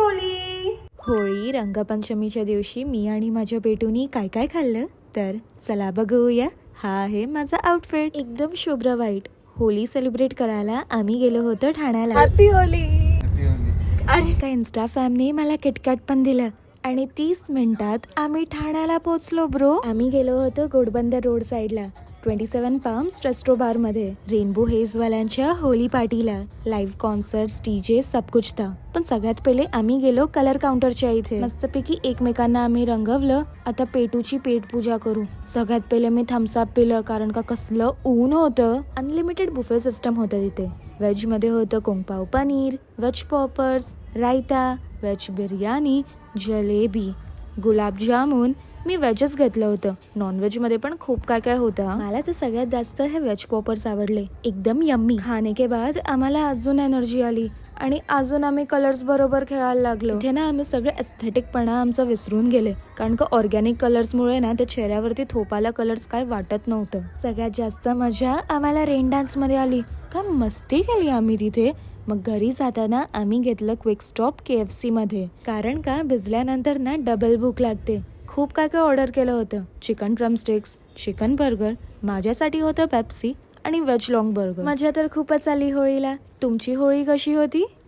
Holy. Holi रंगपंचमीच्या दिवशी मी आणि माझ्या पेटूनी काय काय खाल्लं तर चला बघूया. हा आहे माझा आउटफिट, एकदम शुभ्र व्हाईट. होली सेलिब्रेट करायला आम्ही गेलो होतो ठाण्याला. Happy Holy. अरे का इन्स्टा फॅमने मला किटकॅट पण दिलं आणि 30 मिनिटात आम्ही ठाण्याला पोहोचलो ब्रो. आम्ही गेलो होतो घोडबंदर रोड साइडला 27 पाम्स रेस्टो बार मध्ये रेनबो हेज वाल्यांच्या होली पार्टीला. लाईव्ह कॉन्सर्ट्स, डीजे, सब कुछ था. पण सगळ्यात पहिले आम्ही गेलो कलर काउंटरच्या इथे. मस्तपैकी एकमेकांना आम्ही रंगवलं. आता पेटूची पेट पूजा करू. सगळ्यात पहिले मी थम्सअप पिलं कारण का कसलं ऊन होतं. अनलिमिटेड बुफे सिस्टम होतं तिथे. व्हेज मध्ये होतं kung pao paneer, veg poppers, raita, veg biryani, jalebi, gulab jamun. मी व्हेजच घेतलं होतं. नॉनव्हेज मध्ये पण खूप काय काय होतं. मला तर सगळ्यात जास्त हे व्हेज पॉपर्स आवडले, एकदम यम्मी. खाने के बाद आम्हाला अजून एनर्जी आली आणि अजून आम्ही कलर्स बरोबर खेळायला लागलो. इथे ना आम्ही सगळे एस्थेटिकपणा आमचा विसरून गेले कारण का ऑर्गॅनिक कलर्स मुळे ना त्या चेहऱ्यावरती थोपाला कलर्स काय वाटत नव्हतं. सगळ्यात जास्त मजा आम्हाला रेन डान्स मध्ये आली. काय मस्ती केली आम्ही तिथे. मग घरी जाताना आम्ही घेतलं क्विक स्टॉप KFC मध्ये कारण का भिजल्यानंतर ना डबल भूक लागते. खूप काय काय ऑर्डर केलं होतं. चिकन ड्रमस्टिक्स, चिकन बर्गर, माझ्यासाठी होतं पेप्सी आणि व्हेज लॉंग बर्गर. मजा तर खूपच आली होळीला. तुमची होळी कशी होती?